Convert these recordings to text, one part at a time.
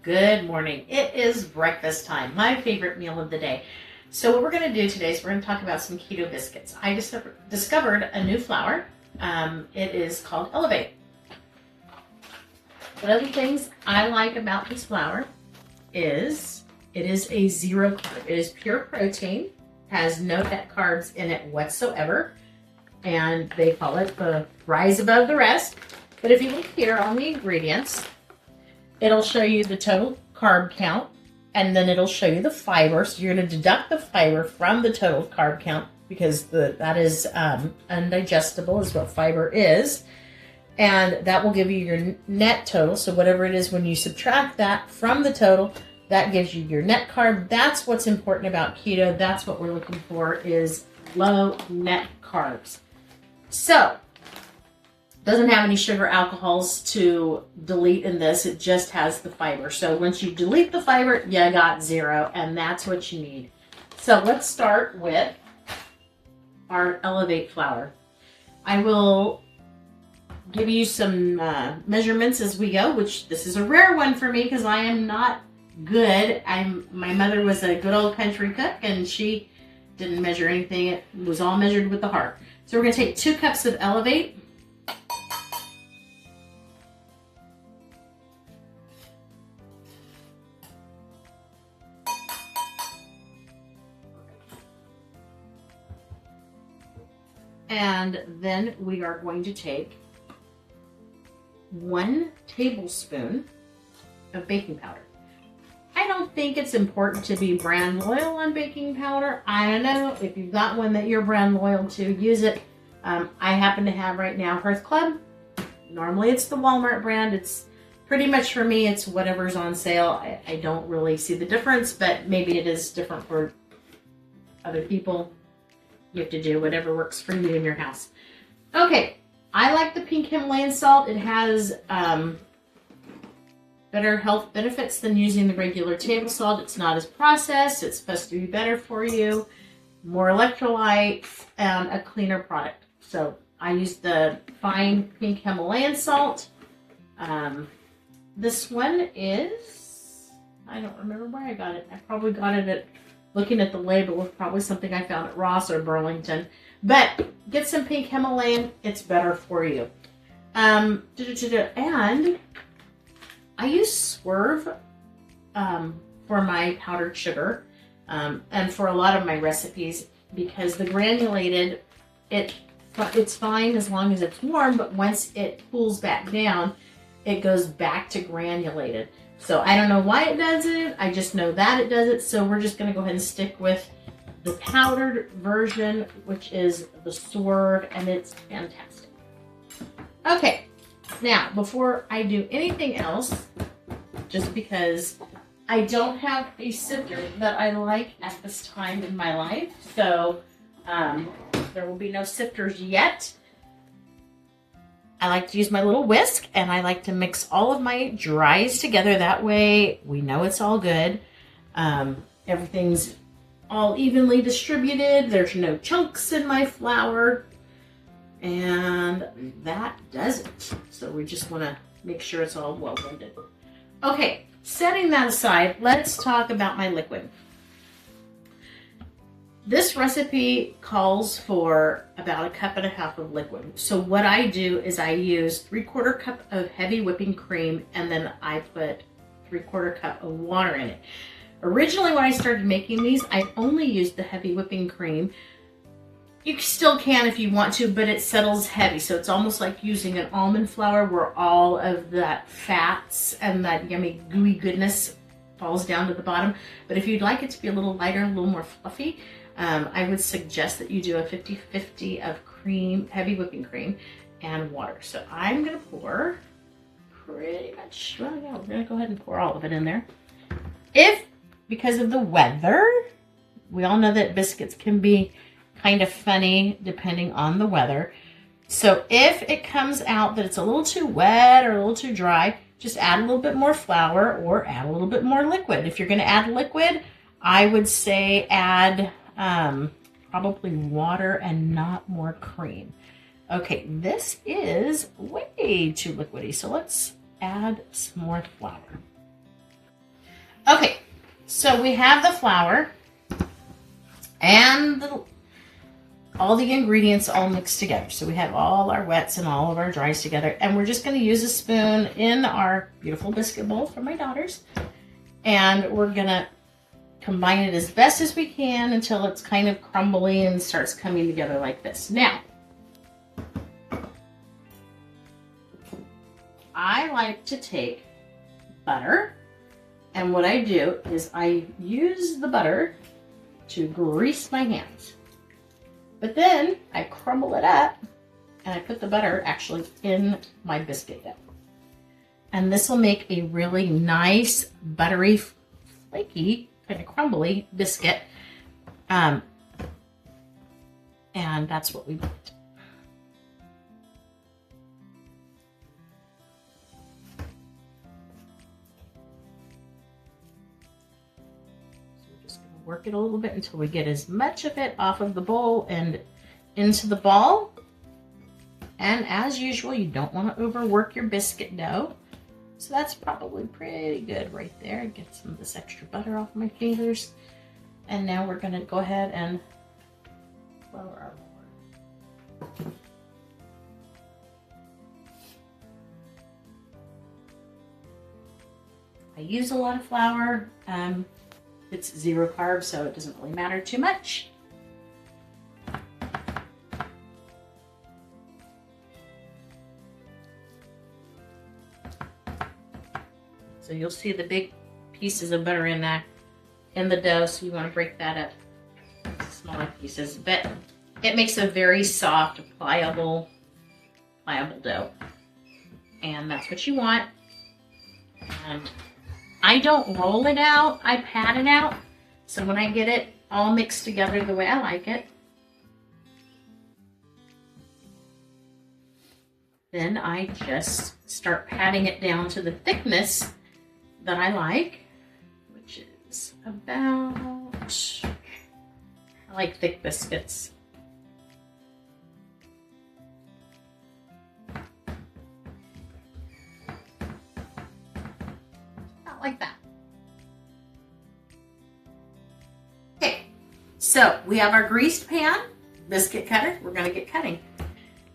Good morning. It is breakfast time, my favorite meal of the day. So what we're going to do today is we're going to talk about some keto biscuits. I discovered a new flour. It is called Elevate. One of the things I like about this flour is it is a zero carb. It is pure protein, has no net carbs in it whatsoever, and they call it the rise above the rest. But if you look here on the ingredients, it'll show you the total carb count, and then it'll show you the fiber. So you're going to deduct the fiber from the total carb count because that is undigestible is what fiber is. And that will give you your net total. So whatever it is, when you subtract that from the total, that gives you your net carb. That's what's important about keto. That's what we're looking for, is low net carbs. So doesn't have any sugar alcohols to delete in this. It just has the fiber. So once you delete the fiber, you got zero, and that's what you need. So let's start with our Elevate flour. I will give you some measurements as we go, which this is a rare one for me because I am not good. My mother was a good old country cook, and she didn't measure anything. It was all measured with the heart. So we're going to take 2 cups of Elevate. And then we are going to take 1 tablespoon of baking powder. I don't think it's important to be brand loyal on baking powder. I don't know. If you've got one that you're brand loyal to, use it. I happen to have right now Hearth Club. Normally it's the Walmart brand. It's pretty much, for me, it's whatever's on sale. I don't really see the difference, but maybe it is different for other people. You have to do whatever works for you in your house. Okay, I like the pink Himalayan salt. It has better health benefits than using the regular table salt. It's not as processed. It's supposed to be better for you, more electrolytes, and a cleaner product. So I use the fine pink Himalayan salt. This one is, I don't remember where I got it. I probably got it at, looking at the label, was probably something I found at Ross or Burlington. But get some pink Himalayan, it's better for you. And I use Swerve for my powdered sugar and for a lot of my recipes, because the granulated, it's fine as long as it's warm, but once it cools back down, it goes back to granulated. So I don't know why it does it. I just know that it does it. So we're just going to go ahead and stick with the powdered version, which is the Swerve, and it's fantastic. Okay, now before I do anything else, just because I don't have a sifter that I like at this time in my life, so there will be no sifters yet. I like to use my little whisk, and I like to mix all of my dries together. That way we know it's all good. Everything's all evenly distributed. There's no chunks in my flour. And that does it. So we just want to make sure it's all well blended. Okay, setting that aside, let's talk about my liquid. This recipe calls for about 1.5 cups of liquid. So what I do is I use 3/4 cup of heavy whipping cream, and then I put 3/4 cup of water in it. Originally, when I started making these, I only used the heavy whipping cream. You still can if you want to, but it settles heavy. So it's almost like using an almond flour where all of that fats and that yummy gooey goodness falls down to the bottom. But if you'd like it to be a little lighter, a little more fluffy, I would suggest that you do a 50-50 of cream, heavy whipping cream, and water. So I'm going to pour pretty much, well, yeah, we're going to go ahead and pour all of it in there. If, because of the weather, we all know that biscuits can be kind of funny depending on the weather. So if it comes out that it's a little too wet or a little too dry, just add a little bit more flour or add a little bit more liquid. If you're going to add liquid, I would say add probably water and not more cream. Okay, this is way too liquidy, so let's add some more flour. Okay, so we have the flour and all the ingredients all mixed together. So we have all our wets and all of our dries together. And we're just going to use a spoon in our beautiful biscuit bowl for my daughters. And we're going to combine it as best as we can until it's kind of crumbly and starts coming together like this. Now, I like to take butter, and what I do is I use the butter to grease my hands. But then I crumble it up and I put the butter actually in my biscuit dough. And this will make a really nice, buttery, flaky, kind of crumbly biscuit. And that's what we want. Work it a little bit until we get as much of it off of the bowl and into the ball. And as usual, you don't want to overwork your biscuit dough. So that's probably pretty good right there. Get some of this extra butter off my fingers. And now we're going to go ahead and flour our board. I use a lot of flour. It's 0 carb, so it doesn't really matter too much. So you'll see the big pieces of butter in the dough, so you want to break that up into smaller pieces. But it makes a very soft, pliable dough. And that's what you want. And I don't roll it out, I pat it out. So when I get it all mixed together the way I like it, then I just start patting it down to the thickness that I like, which is about, I like thick biscuits. Like that. Okay, so we have our greased pan, biscuit cutter. We're going to get cutting.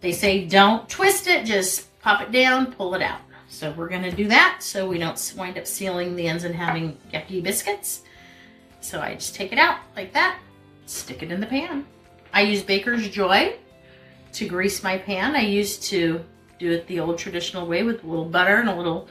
They say don't twist it, just pop it down, pull it out. So we're going to do that so we don't wind up sealing the ends and having yucky biscuits. So I just take it out like that, stick it in the pan. I use Baker's Joy to grease my pan. I used to do it the old traditional way with a little butter and a little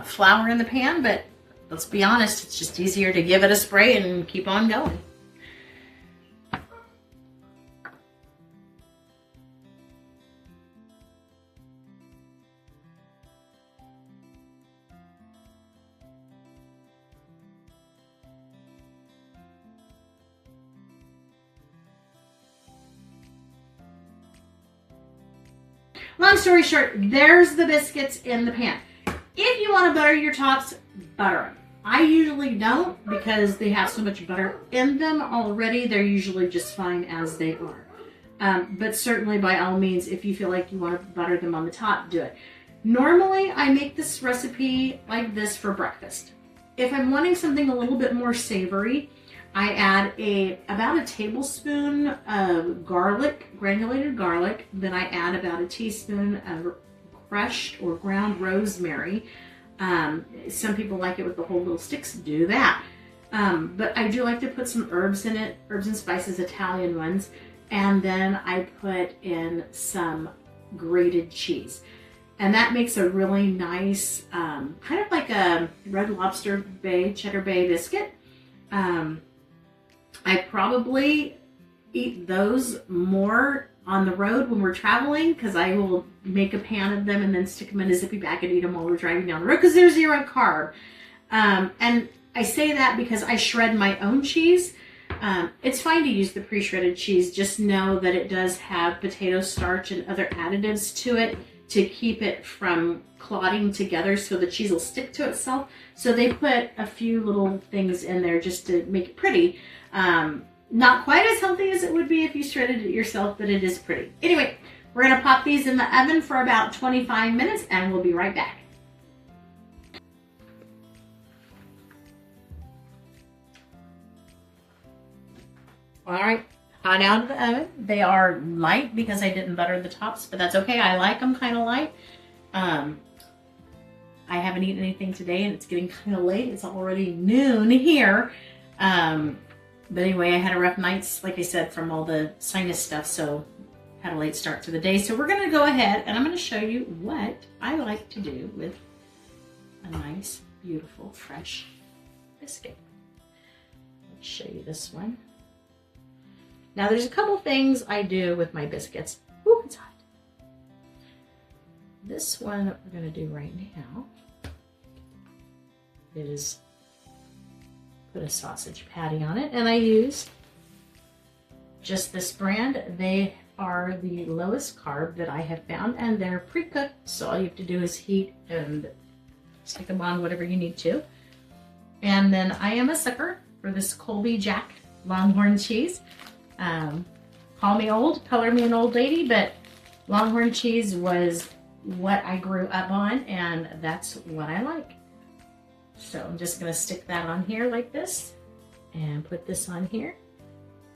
flour in the pan, but let's be honest, it's just easier to give it a spray and keep on going. Long story short, there's the biscuits in the pan. If you want to butter your tops, butter them. I usually don't because they have so much butter in them already. They're usually just fine as they are. But certainly by all means, if you feel like you want to butter them on the top, do it. Normally, I make this recipe like this for breakfast. If I'm wanting something a little bit more savory, I add about a tablespoon of garlic, granulated garlic. Then I add about a teaspoon of crushed or ground rosemary. Some people like it with the whole little sticks, do that. But I do like to put some herbs in it, herbs and spices, Italian ones. And then I put in some grated cheese. And that makes a really nice, kind of like a Red Lobster Bay, Cheddar Bay biscuit. I probably eat those more on the road when we're traveling because I will make a pan of them and then stick them in a zippy bag and eat them while we're driving down the road because they're 0 carb. And I say that because I shred my own cheese. It's fine to use the pre-shredded cheese. Just know that it does have potato starch and other additives to it to keep it from clotting together so the cheese will stick to itself. So they put a few little things in there just to make it pretty. Not quite as healthy as it would be if you shredded it yourself, but it is pretty. Anyway, we're going to pop these in the oven for about 25 minutes and we'll be right back. All right, hot out of the oven. They are light because I didn't butter the tops, but that's okay. I like them kind of light. I haven't eaten anything today and it's getting kind of late. It's already noon here. But anyway, I had a rough night, like I said, from all the sinus stuff, so had a late start to the day. So we're gonna go ahead and I'm gonna show you what I like to do with a nice, beautiful, fresh biscuit. Let's show you this one. Now there's a couple things I do with my biscuits. Ooh, it's hot. This one that we're gonna do right now is put a sausage patty on it, and I use just this brand. They are the lowest carb that I have found, and they're pre-cooked, so all you have to do is heat and stick them on whatever you need to. And then I am a sucker for this Colby Jack Longhorn cheese. Call me old, color me an old lady, but Longhorn cheese was what I grew up on, and that's what I like. So I'm just going to stick that on here like this and put this on here,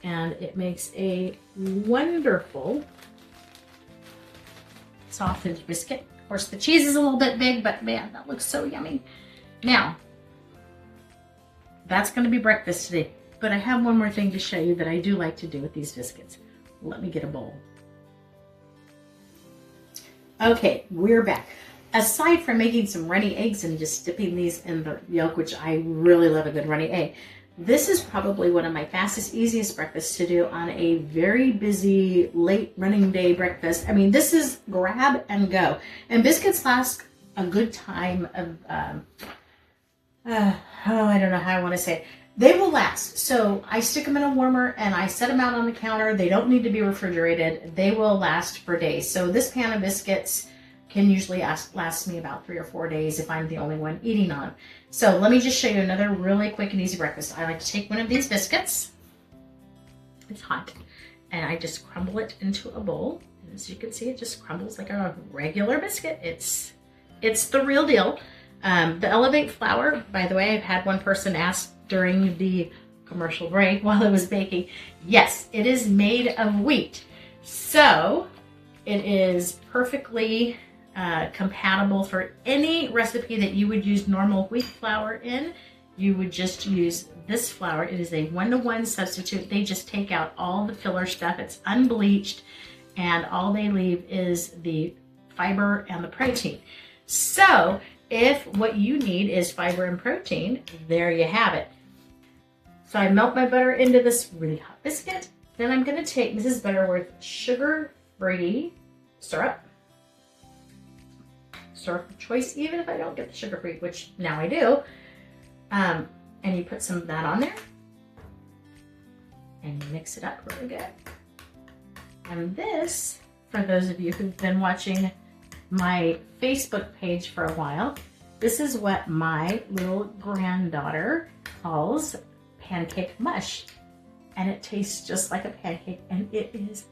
and it makes a wonderful sausage biscuit. Of course, the cheese is a little bit big, but man, that looks so yummy. Now, that's going to be breakfast today, but I have one more thing to show you that I do like to do with these biscuits. Let me get a bowl. Okay, we're back. Aside from making some runny eggs and just dipping these in the yolk, which I really love a good runny egg, this is probably one of my fastest, easiest breakfasts to do on a very busy, late running day breakfast. I mean, this is grab and go. And biscuits last a good time of, I don't know how I want to say it. They will last. So I stick them in a warmer and I set them out on the counter. They don't need to be refrigerated. They will last for days. So this pan of biscuits can usually last me about 3 or 4 days if I'm the only one eating on. So let me just show you another really quick and easy breakfast. I like to take one of these biscuits. It's hot. And I just crumble it into a bowl. And as you can see, it just crumbles like a regular biscuit. It's the real deal. The Elevate flour, by the way, I've had one person ask during the commercial break while I was baking. Yes, it is made of wheat. So it is perfectly compatible for any recipe that you would use normal wheat flour in. You would just use this flour. It is a 1-to-1 substitute. They just take out all the filler stuff. It's unbleached, and all they leave is the fiber and the protein. So if what you need is fiber and protein, there you have it. So I melt my butter into this really hot biscuit. Then I'm going to take Mrs. Butterworth sugar-free syrup. Syrup of choice, even if I don't get the sugar-free, which now I do. And you put some of that on there. And you mix it up really good. And this, for those of you who've been watching my Facebook page for a while, this is what my little granddaughter calls pancake mush. And it tastes just like a pancake, and it is